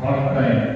Hot time.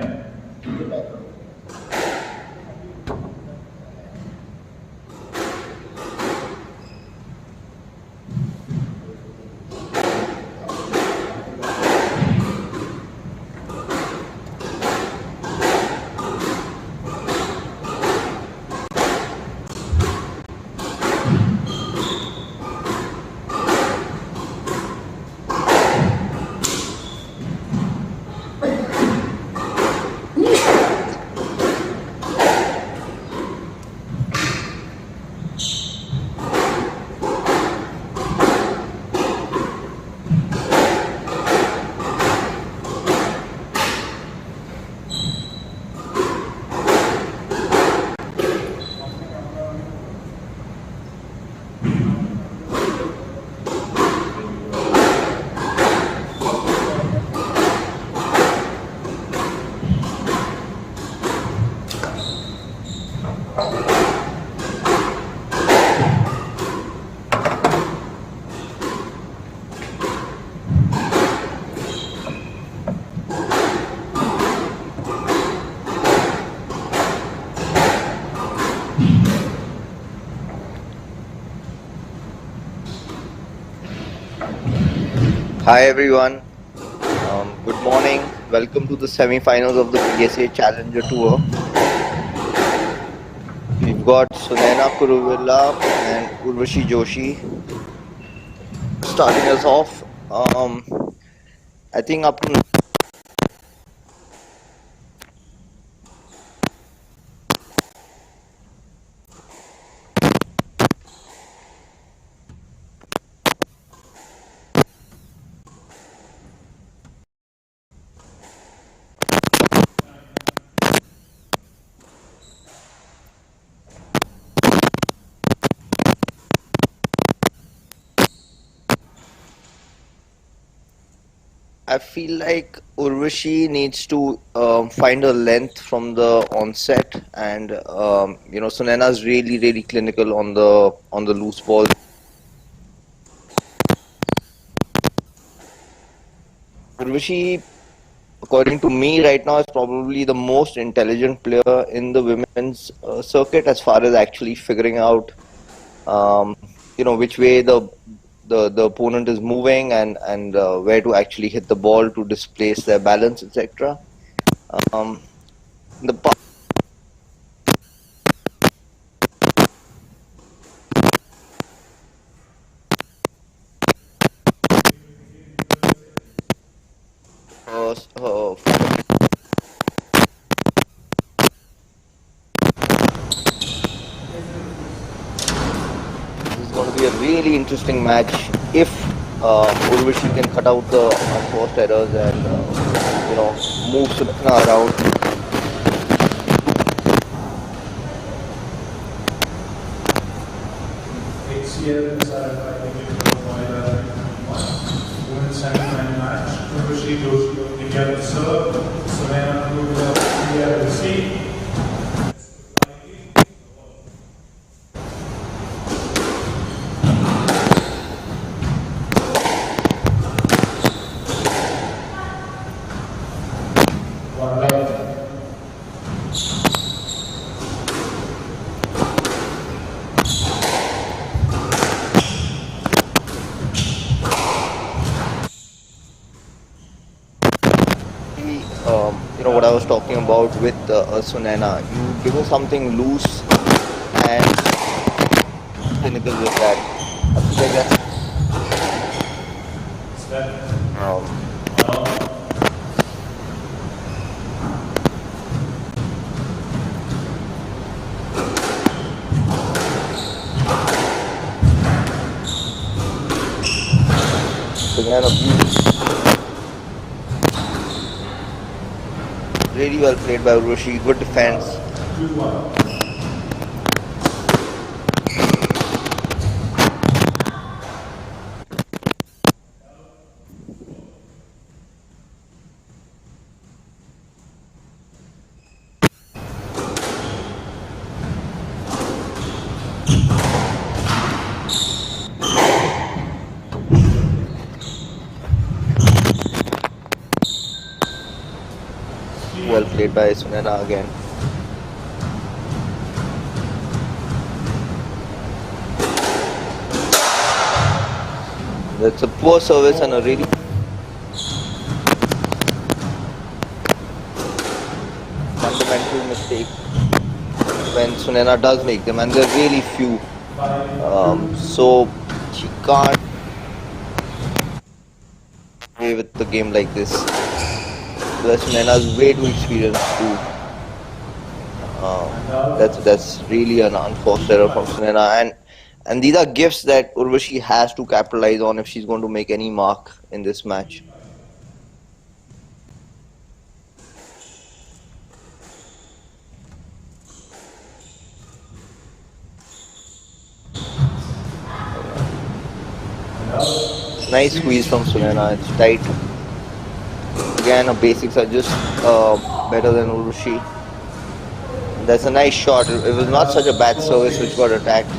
Hi everyone, good morning. Welcome to the semi-finals of the PSA Challenger Tour. We've got Sunayna, Kuruvilla and Urwashi Joshi starting us off. I think up to I feel like Urwashi needs to find a length from the onset, and Sunayna is really clinical on the loose ball. Urwashi, according to me, right now is probably the most intelligent player in the women's circuit as far as actually figuring out, which way the opponent is moving and where to actually hit the ball to displace their balance, etc. The this is going to be a really interesting match if Urwashi can cut out the unforced errors and move Sunayna around. HCL SRFI Indian Tour women's semi-final match. Urwashi Joshi, India will serve. Sunayna, India will receive. What I was talking about with Sunayna, you give her something loose and clinical with that. I feel like that's Sunayna really well played by Urwashi, good defense. Well played by Sunayna again. That's a poor service and a really fundamental mistake when Sunayna does make them, and there are really few. So she can't play with the game like this. Sunayna is way too experienced too. That's really an unforced error from Sunayna, and these are gifts that Urwashi has to capitalize on if she's going to make any mark in this match. Nice squeeze from Sunayna. It's tight. Again, her basics are just better than Urwashi. That's a nice shot. It was not such a bad service which got attacked.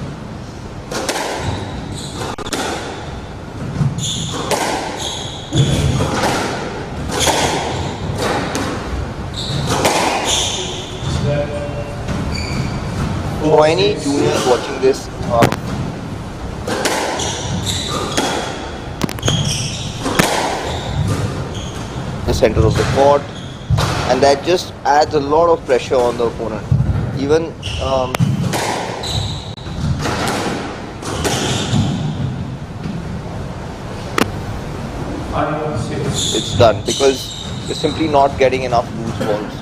For any juniors watching this, the center of the court, and that just adds a lot of pressure on the opponent. Even it's done because you're simply not getting enough loose balls.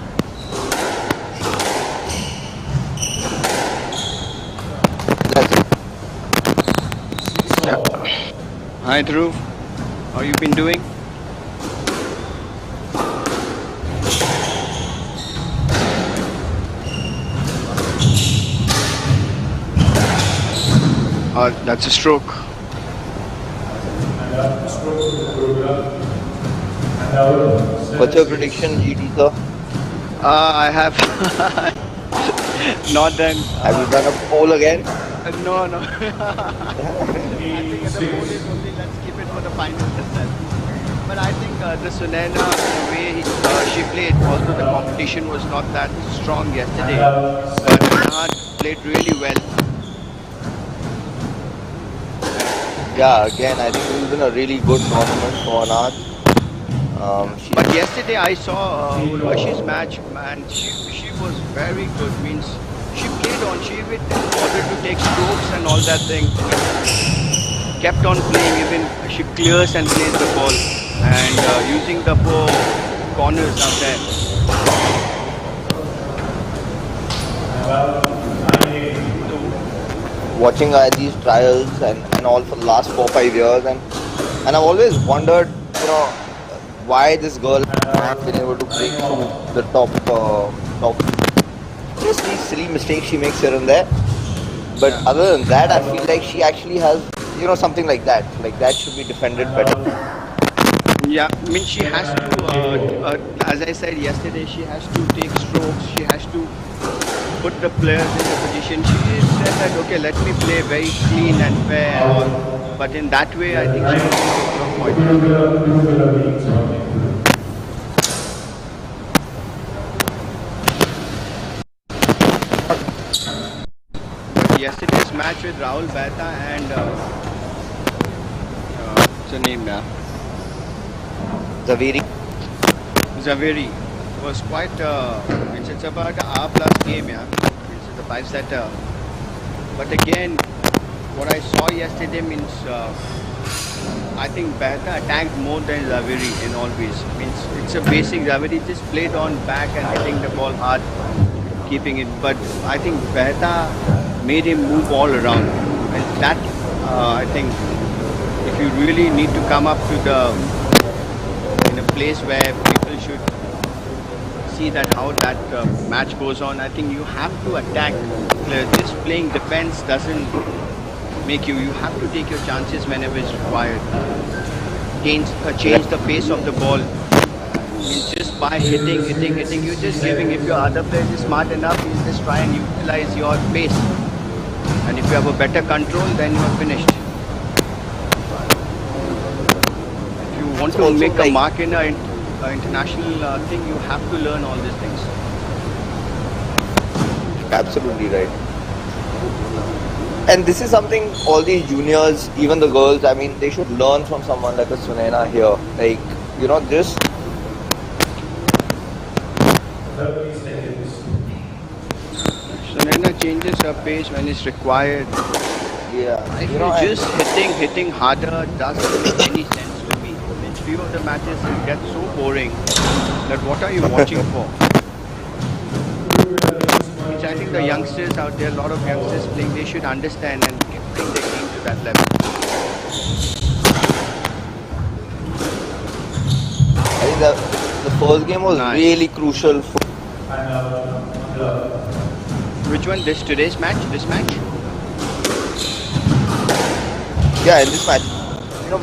Hi Dhruv, how you been doing? That's a stroke. What's your prediction, GT sir? I have not done. Have you done a poll again? No. I think the poll is only let's keep it for the final itself. But I think the Sunayna, the way she played, although the competition was not that strong yesterday, but Anand played really well. Yeah, again, I think it's been a really good tournament for Anand. But yesterday I saw Urwashi's match, and she was very good. Means she played on, she even ordered to take strokes and all that thing. Kept on playing, even she clears and plays the ball, and using the four corners out there. Watching her at these trials and all for the last 4 or 5 years, and I've always wondered, why this girl has been able to break through the top. Just these silly mistakes she makes here and there. But other than that, I feel like she actually has, something like that. Like that should be defended better. Yeah, I mean she has to, as I said yesterday, she has to take strokes, she has to put the players in the position. She said that, okay, let me play very clean and fair and all. But in that way, I think she will point. But yesterday's match with Rahul Baheta and what's her name now? Zaveri was quite, it's about an R+ game, yeah. It's a 5-setter. But again, what I saw yesterday means, I think Baheta attacked more than Zaveri in all ways. Means it's a basic, Zaveri just played on back and hitting the ball hard, keeping it. But I think Baheta made him move all around. And that, I think, if you really need to come up to in a place where people should see that how that match goes on, I think you have to attack. Just playing defense doesn't make you. You have to take your chances whenever it's required. Change the pace of the ball. Just by hitting, you're just giving. If your other player is smart enough, you just try and utilize your pace. And if you have a better control, then you are finished. If you want to make a mark in a international thing, you have to learn all these things. Absolutely right. And this is something all these juniors, even the girls, I mean, they should learn from someone like a Sunayna here. Like, just Sunayna changes her pace when it's required. yeah. If you're just hitting harder, doesn't make any sense to me. In few of the matches, it gets so boring that what are you watching for? Which I think the youngsters out there, a lot of youngsters playing, they should understand and bring their game to that level. I think the first game was Nice. really crucial for Which one? Today's match? This match? in this match.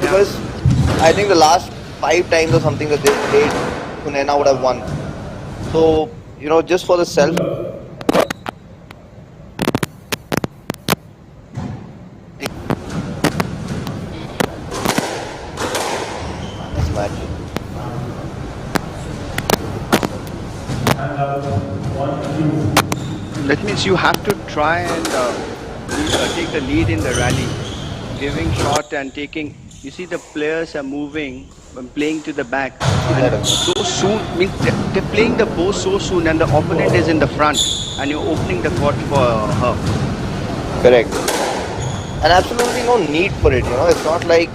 Because I think the last 5 times or something that they played, Sunayna would have won. So, just for the self. This match. That means you have to try and take the lead in the rally, giving shot and taking. You see, the players are moving and playing to the back. And so soon, means they're playing the bow so soon, and the opponent is in the front, and you're opening the court for her. Correct. And absolutely no need for it. It's not like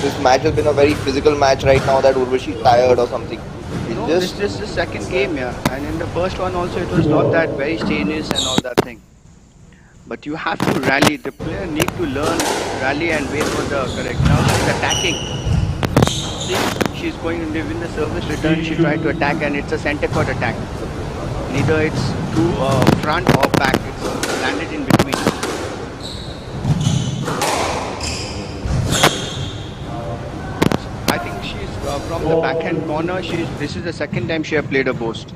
this match has been a very physical match right now that Urwashi is tired or something. No, this is the second game, yeah. And in the first one also, it was not that very strenuous and all that thing. But you have to rally. The player need to learn, rally and wait for the correct. Now she's attacking. See, she's going to win the service return. She tried to attack and it's a center court attack. Neither it's to front or back. It's landed in between. I think she's from the backhand corner. This is the second time she has played a post.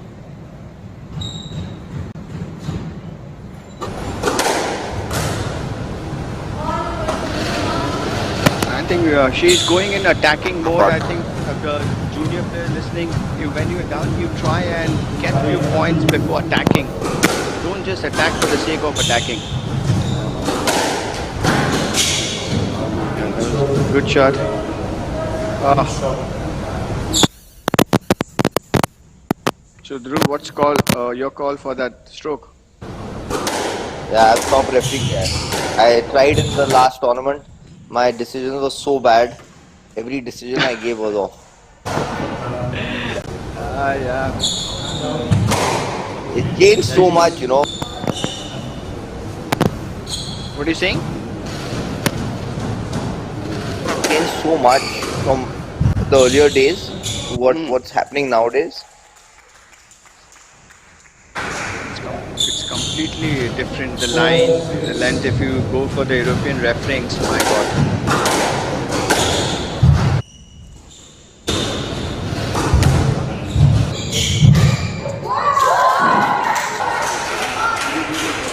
I think she's going in attacking mode. I think the junior player listening, when you're down, you try and get few points before attacking. Don't just attack for the sake of attacking. Good shot. So Dhruv, what's your call for that stroke? Yeah, I've stopped refereeing. I tried in the last tournament. My decisions were so bad. Every decision I gave was off. Yeah. It changed so much, What are you saying? It changed so much from the earlier days to what's happening nowadays. It's completely different. The line, the length. If you go for the European referees, my God.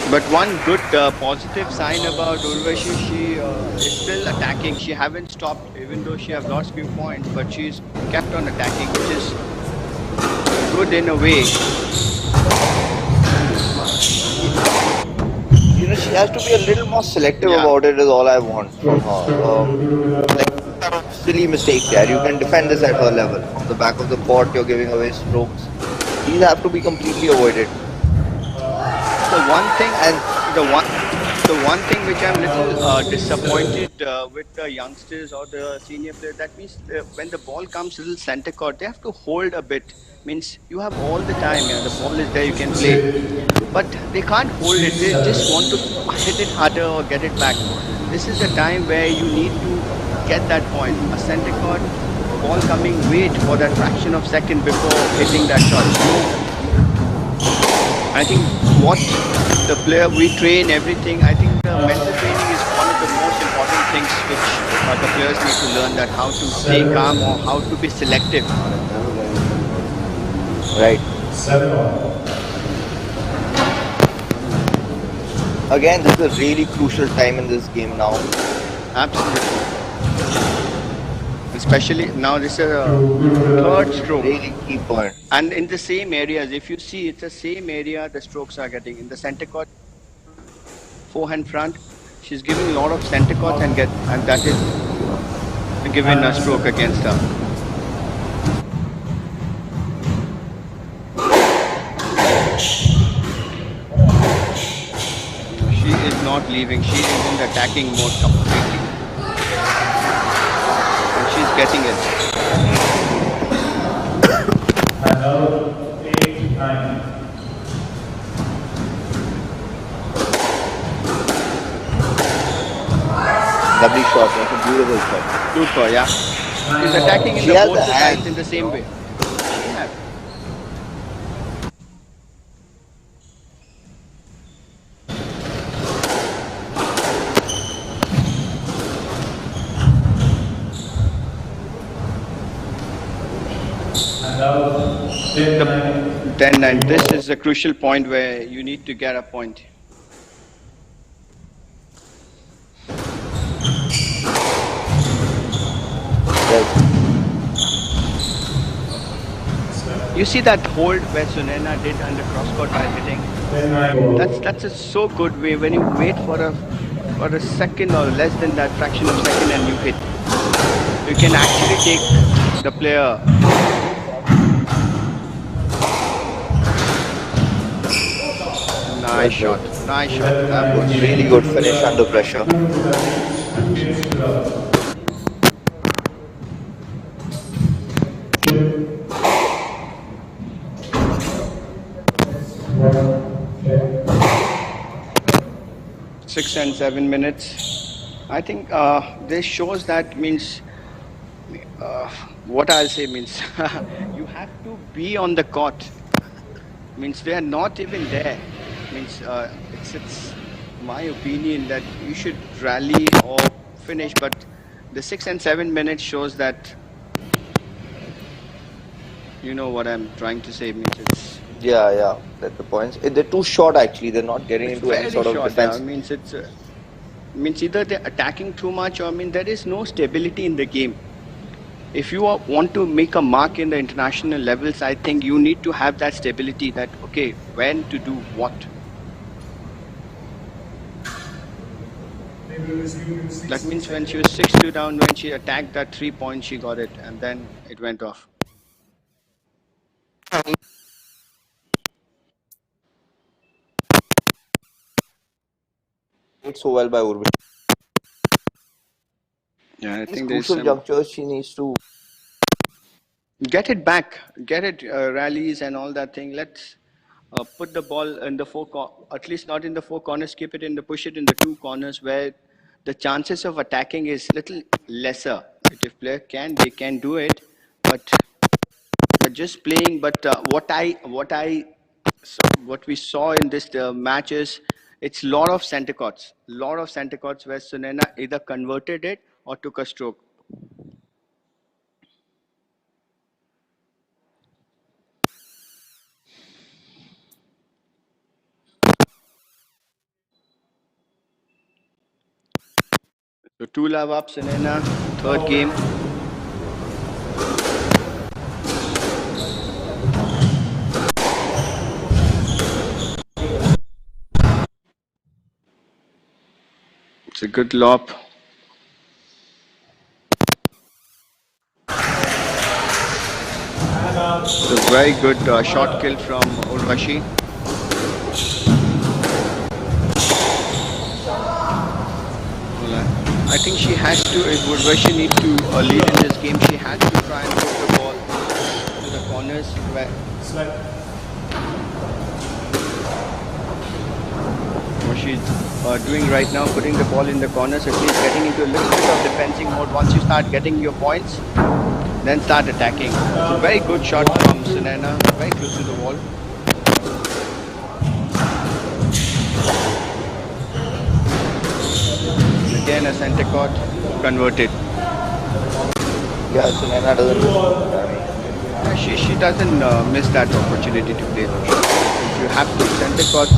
But one good positive sign about Urwashi, she is still attacking. She haven't stopped, even though she has lost few points, but she's kept on attacking, which is good in a way. She has to be a little more selective about it is all I want from her. Like silly mistakes here. You can defend this at her level. On the back of the court, you're giving away strokes. These have to be completely avoided. The one thing, the one thing which I'm little disappointed with the youngsters or the senior players, that means when the ball comes little center court, they have to hold a bit. Means you have all the time, the ball is there, you can play, but they can't hold it. They just want to hit it harder or get it back. This is the time where you need to get that point. A center court ball coming, wait for that fraction of second before hitting that shot. I think what the player, we train everything. I think the mental training is one of the most important things which the players need to learn, that how to stay calm or how to be selective. Right. Again, this is a really crucial time in this game now. Absolutely. especially now this is a third stroke. Really key point. And in the same areas, if you see, it's the same area the strokes are getting. In the center court, forehand front, she's giving a lot of center courts and that is given a stroke against her. She is not leaving. She is in the attacking mode completely. And she's getting it. And now 8-9. Lovely shot. That's a beautiful shot. Super, yeah. She's attacking in She the has both the the sides hands, in the same way. She has. And now 10-9. 10-9. This is a crucial point where you need to get a point. Yes. You see that hold where Sunayna did under cross-court by hitting? 10-9. That's so good way when you wait for a second or less than that fraction of second and you hit. You can actually take the player. Nice shot. Nice shot. That was Really good finish under pressure. 6 and 7 minutes. I think this shows that means what I'll say means you have to be on the court. Means they are not even there. Means it's my opinion that you should rally or finish, but the 6 and 7 minutes shows that you know what I'm trying to say. Means it's Yeah, that's the points. They're too short actually. They're not getting into any very sort of short. defense. Means it's means either they're attacking too much or there is no stability in the game. If you want to make a mark in the international levels, I think you need to have that stability that, okay, when to do what. That means when she was 6-2 down, when she attacked that 3 points, she got it, and then it went off. Played so well by Urwashi. Yeah, I These think there's crucial junctures she needs to get it back, get it rallies and all that thing. Let's put the ball in the at least not in the 4 corners, keep it in the, push it in the 2 corners where the chances of attacking is little lesser. If player can, they can do it, but they're just playing. But what we saw in this matches, it's lot of center courts where Sunayna either converted it or took a stroke. So 2 love up, Sunayna, third game. It's a good lob. It's a very good shot kill from Urwashi. I think she has to, if Urwashi needs to lead in this game, she has to try and put the ball to the corners where what she's doing right now, putting the ball in the corners, at least getting into a little bit of defending mode. Once you start getting your points, then start attacking. It's a very good shot from Sunayna, very close to the wall. Again a center court converted. Yeah, Sunayna doesn't. She doesn't miss that opportunity to play those shots. If you have to center court,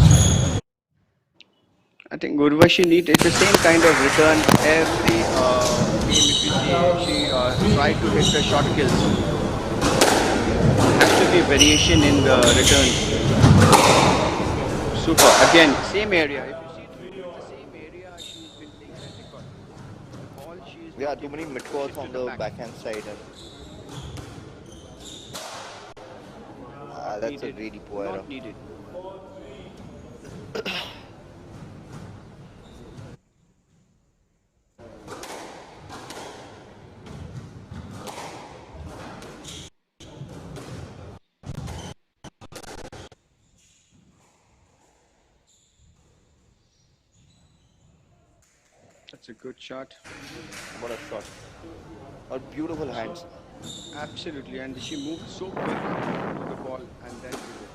I think Urwashi it's the same kind of return every game, if you see, she tried to hit the short kills. Has to be variation in the returns. Super. Again, same area. If you see, it's the same area she's been playing set record. The ball she is Yeah, not too able many to mid push calls it to on the the back. backhand side, and Not that's a needed. really poor error. Not needed. That's a good shot. What a shot! Or beautiful hands. Absolutely. And she moved so quick to the ball and then did it.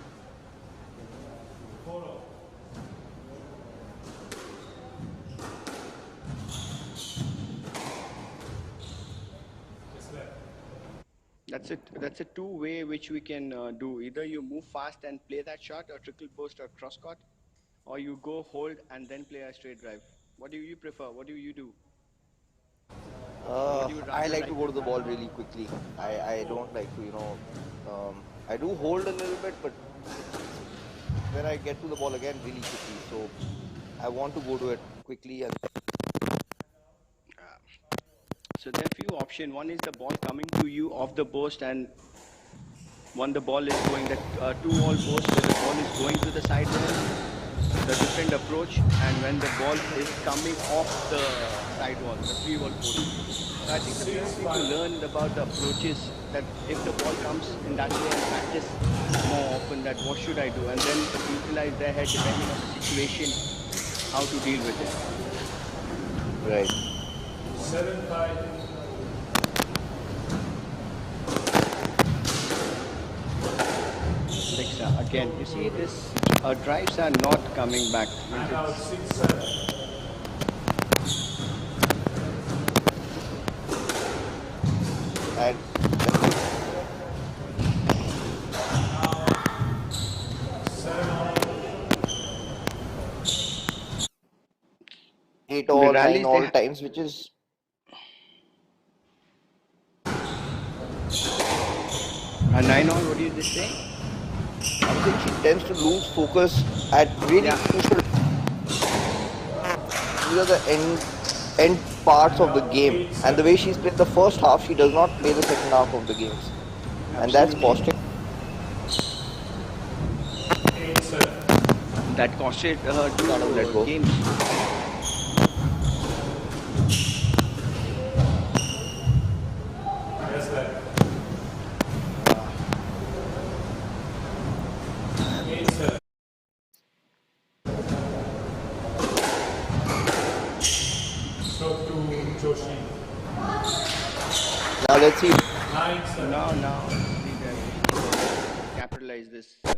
That's a two-way which we can do. Either you move fast and play that shot, or trickle post or cross court, or you go hold and then play a straight drive. What do you prefer? What do you do? What do you I rather like to like go to to the do? ball really quickly. I don't like to, I do hold a little bit, but when I get to the ball again really quickly. So I want to go to it quickly. And So there are few options. One is the ball coming to you off the post, and one the ball is going that two-wall post where the ball is going to the side wall. The different approach, and when the ball is coming off the side wall, the three-wall post. So I think the players need to learn about the approaches. That if the ball comes in that way and practice more often, that what should I do, and then utilize their head depending on the situation, how to deal with it. right. 7-5. Again, you see this drives are not coming back. And now 6-7. And 8 The all, 9 rallies they all times, which is a 9 all. What do you just say? I think she tends to lose focus at really Yeah. crucial. These are the end parts of the game, and the way she's played the first half, she does not play the second half of the games, and that's Absolutely. costing. 8-7. That costed her Can't let go. two games. Yes, sir. 8-7. Stroke to Joshi. Now let's see. 9-7. Now, we can capitalize this game.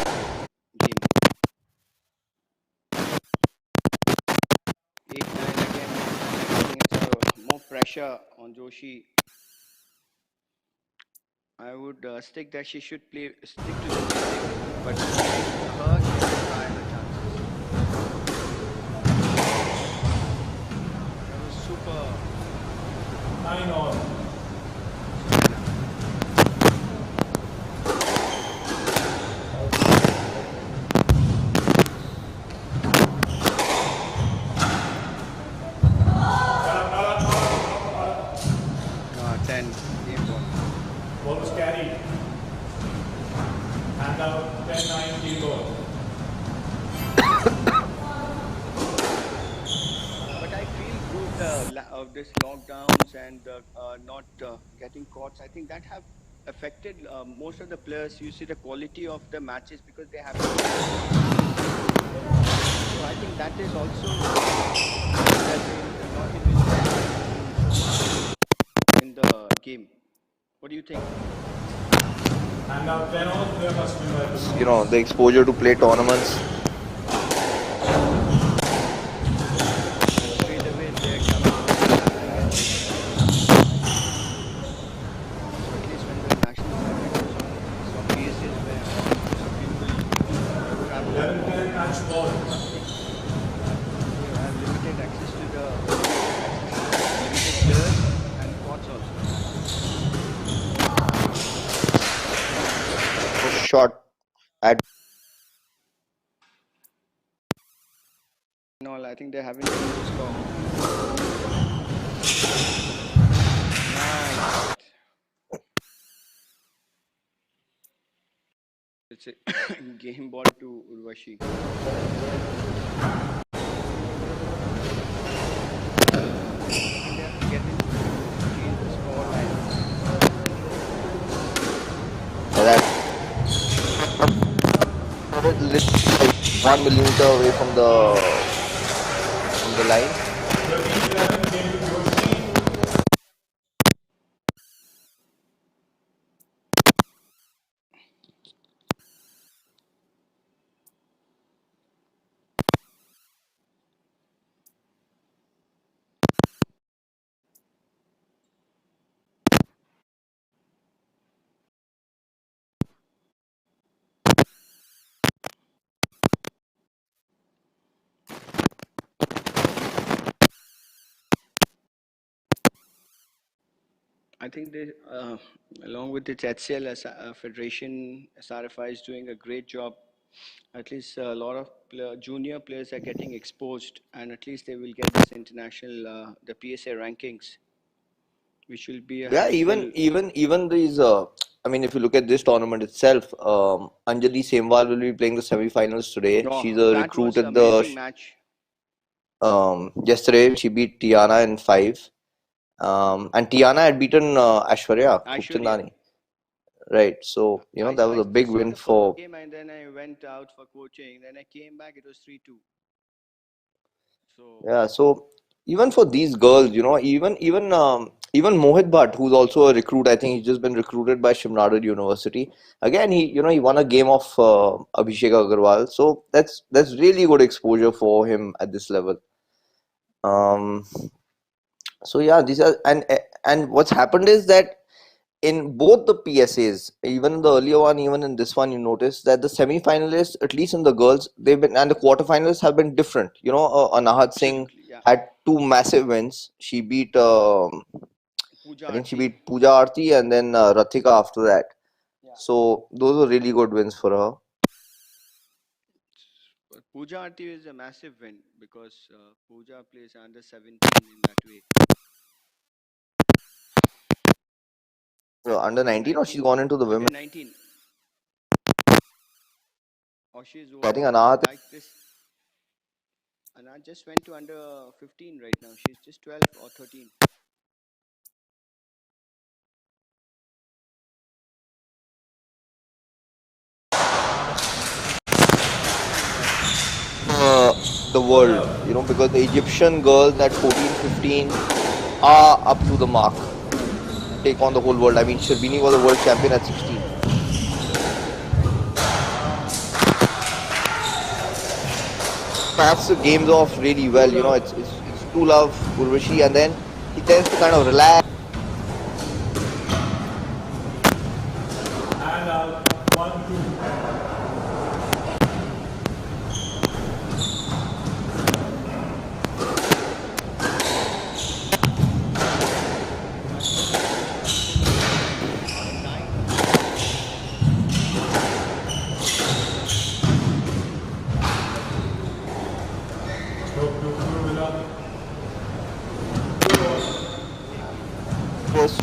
8-9 again. I think it's more pressure on Joshi. I would stick that she should stick to the basic, but her she should try her chances. That was super. 9 all. No, 10 game ball. Ball was carried. And now 10-9 game ball. But I feel through of this lockdowns and not getting caught, I think that have affected most of the players. You see the quality of the matches because they have. So I think that is also not in the game. What do you think? And now 10 all, player must win by the The exposure to play tournaments. Straight away they're coming. So at least when the national tournament is on, some places where some people travel. 11-10 match ball. You have limited access to the limited players, and shot at. No, I think they haven't changed the score. Nice. It's a game ball to Urwashi. They have to get into change the score line. That 1 millimeter away from the line. 13-11 came to Joshi. I think they, along with its HCL Federation, SRFI is doing a great job. At least a lot of junior players are getting exposed, and at least they will get this international, the PSA rankings, which will be a Yeah, helpful. even these. I mean, if you look at this tournament itself, Anjali Semwal will be playing the semi-finals today. She's Oh, a that recruit was an at amazing match. yesterday she beat Tiana in 5. And Tiana had beaten Aishwarya Khubchandani. Right. So, that was a I big saw win the for. first game, and then I went out for coaching. Then I came back, it was 3-2. So Yeah, so even for these girls, even Mohit Bhatt, who's also a recruit, I think he's just been recruited by Shimnadar University. Again, he won a game of Abhishek Agarwal, so that's really good exposure for him at this level. Um, so yeah, these are and what's happened is that in both the PSAs, even in the earlier one, even in this one, you notice that the semi-finalists, at least in the girls, they've been and the quarterfinalists have been different. Anahat Singh absolutely, yeah. had 2 massive wins. She beat, Pooja I think she Aarti. beat Pooja Aarti and then Rathika after that. Yeah. So those were really good wins for her. But Pooja Aarti is a massive win because Pooja plays under 17 in that way. Under 19, or she's gone into the women. Under 19. Or she's I think over Anahat. like this. And I just went to under 15 right now. She's just 12 or 13. The world, because the Egyptian girls at 14, 15 are up to the mark. Take on the whole world. I mean, Sherbini was a world champion at 16. Starts the games off really well. It's true love, Urwashi, and then he tends to kind of relax. And 1-2. Stroke to Kuruvilla. First,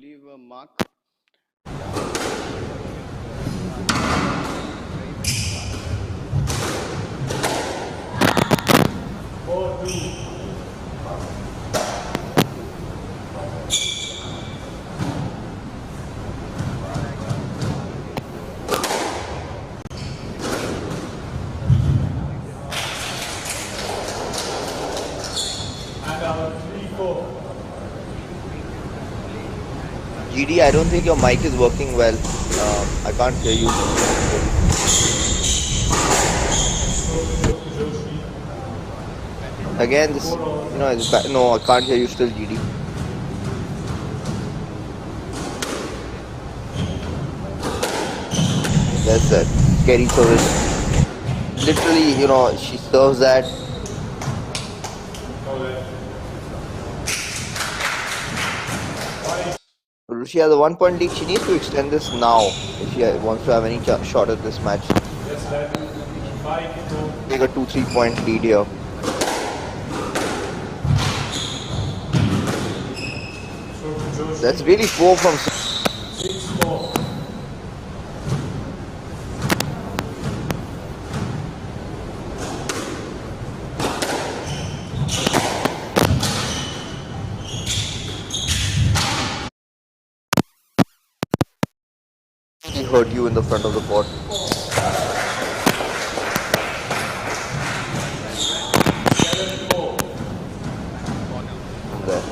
Leave a mark. And 3-4. GD, I don't think your mic is working well. I can't hear you. Joshi. Again, this, no, I can't hear you still, GD. That's that scary service. Literally, she serves that Urwashi has a 1 point lead. She needs to extend this now if she wants to have any shot at this match. Take a 2-3 point lead here. That's really poor from. He hurt you in the front of the court. There.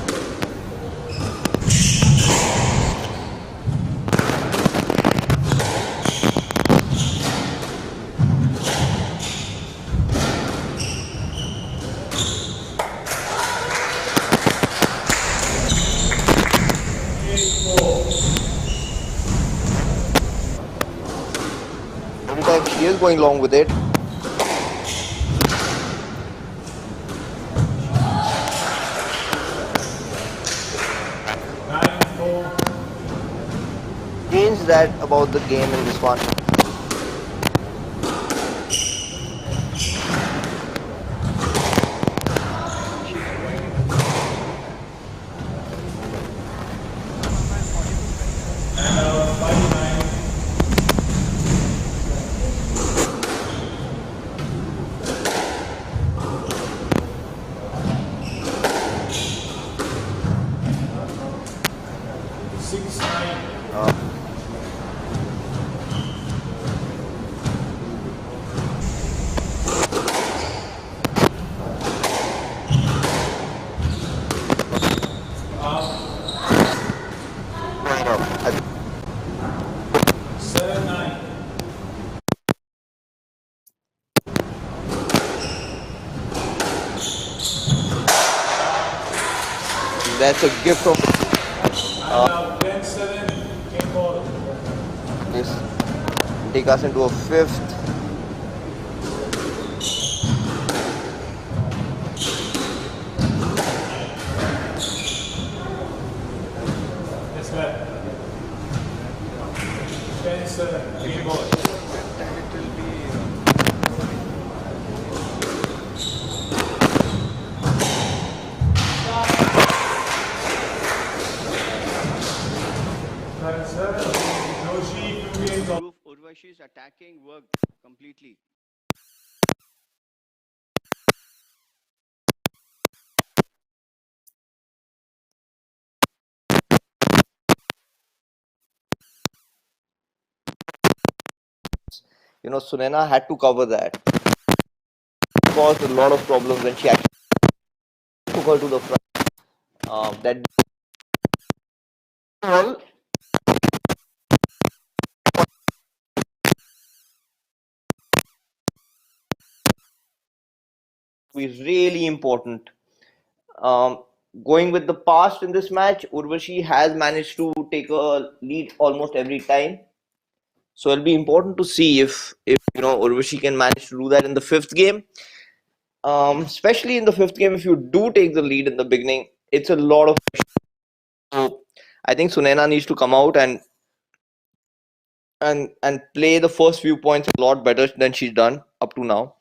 Anytime she is going long with it. Change that about the game in this one. That's a gift from this. Take us into a fifth. Urwashi's attacking worked completely. Sunayna had to cover that. It caused a lot of problems when she actually took her to the front. That all is really important. Um, Going with the past in this match, Urwashi has managed to take a lead almost every time. So it'll be important to see if Urwashi can manage to do that in the fifth game. Especially in the fifth game, if you do take the lead in the beginning, it's a lot of pressure. So I think Sunayna needs to come out and play the first few points a lot better than she's done up to now.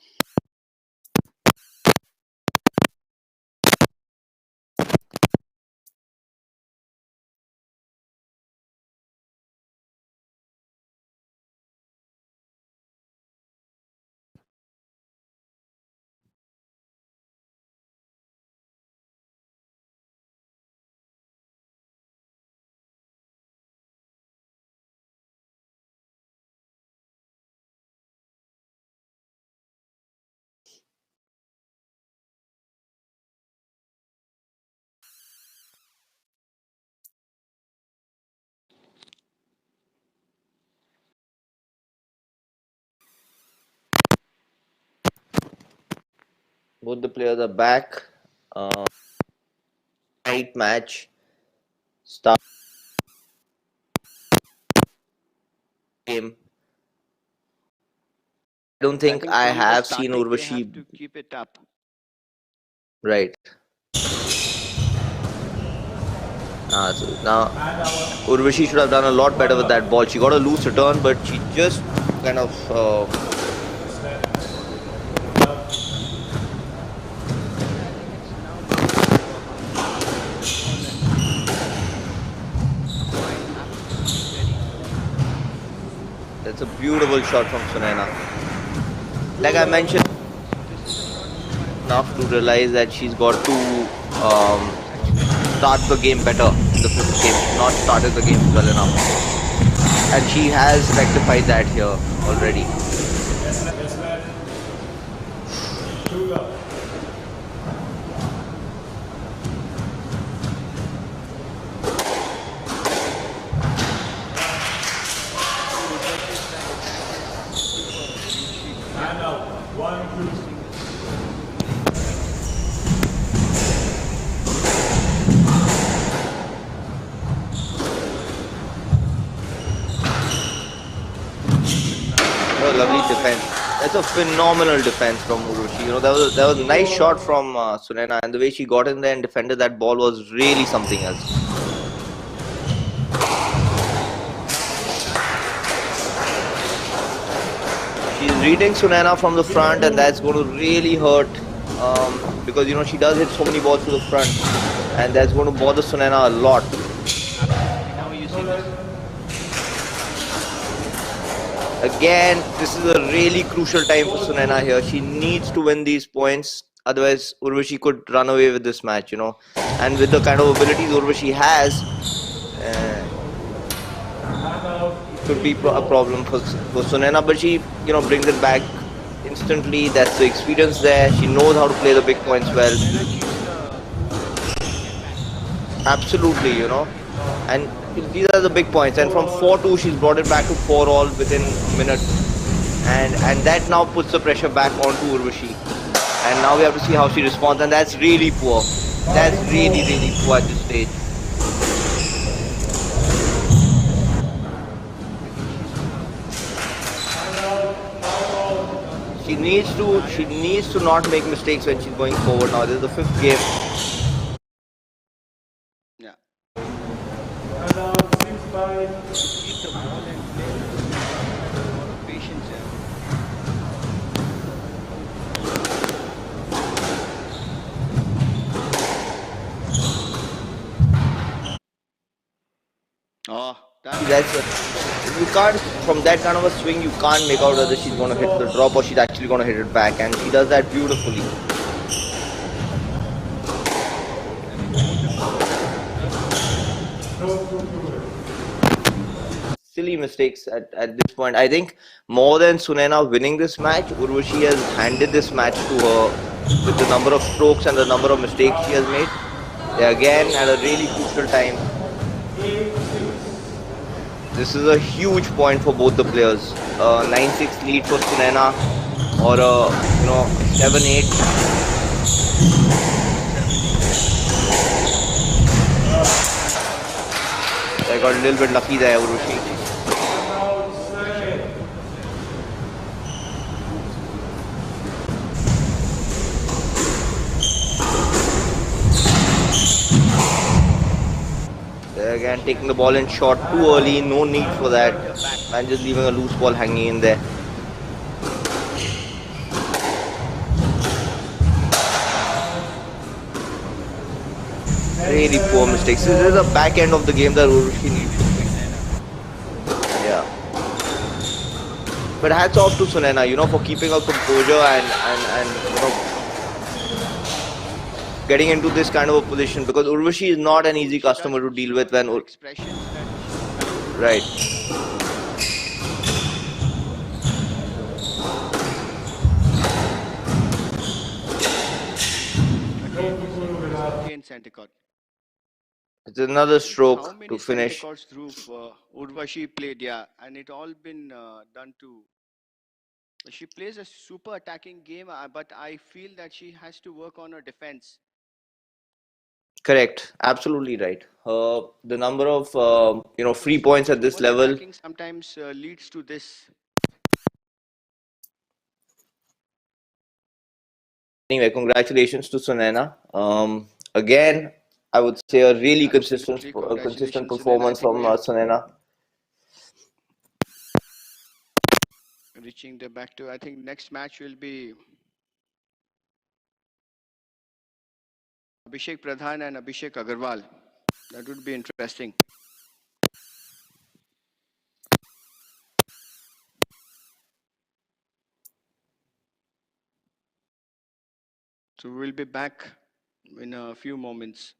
Both the players are back. Tight match. Start game. I don't think I From the have seen starting, they Urwashi. have to keep it up. Right. So now Urwashi should have done a lot better with that ball. She got a loose return, but she just kind of that's a beautiful shot from Sunayna. Like I mentioned, enough to realize that she's got to start the game better in the fifth game. She's not started the game well enough, and she has rectified that here already. And now, 1, 2. Oh, lovely defense. That's a phenomenal defense from Urwashi. You know, that was a nice shot from Sunayna, and the way she got in there and defended that ball was really something else. She's reading Sunayna from the front, and that's going to really hurt because you know she does hit so many balls to the front, and that's going to bother Sunayna a lot. Now you see this. Again, this is a really crucial time for Sunayna here. She needs to win these points. Otherwise, Urwashi could run away with this match, you know. And with the kind of abilities Urwashi has, could be a problem for Sunayna. But she, you know, brings it back instantly. That's the experience there. She knows how to play the big points well. Absolutely, you know. And these are the big points, and from 4-2 she's brought it back to 4-all within a minute, and that now puts the pressure back onto Urwashi, and now we have to see how she responds, and that's really poor. That's really poor at this stage. She needs to not make mistakes when she's going forward. Now this is the fifth game. Yeah. And now, 6-5. Keep the ball and play with a lot of patience here. Oh, You can't, from that kind of a swing, you can't make out whether she's going to hit the drop or she's actually going to hit it back, and she does that beautifully. Silly mistakes at this point. I think more than Sunayna winning this match, Urwashi has handed this match to her with the number of strokes and the number of mistakes she has made. They again at a really crucial time. This is a huge point for both the players. 9-6 lead for Sunayna, or you know, 7-8. I got a little bit lucky there, Urwashi. Again, taking the ball in short too early, no need for that, and just leaving a loose ball hanging in there. Really poor mistakes. This is the back end of the game that Urwashi needs to fix. Yeah. But hats off to Sunayna, you know, for keeping her composure and you know, getting into this kind of a position, because Urwashi is not an easy customer to deal with when right. Again, center court. It's another stroke How many to finish. center courts through Urwashi played, yeah, and it all been done to. She plays a super attacking game, but I feel that she has to work on her defense. Correct, absolutely right. The number of you know, free points at this level Sometimes leads to this. Anyway, congratulations to Sunayna. again, I would say a really consistent Absolutely. Congratulations, Sunayna. I performance think from we're Sunayna. reaching the back to, I think next match will be Abhishek Pradhan and Abhishek Agarwal. That would be interesting. So we'll be back in a few moments.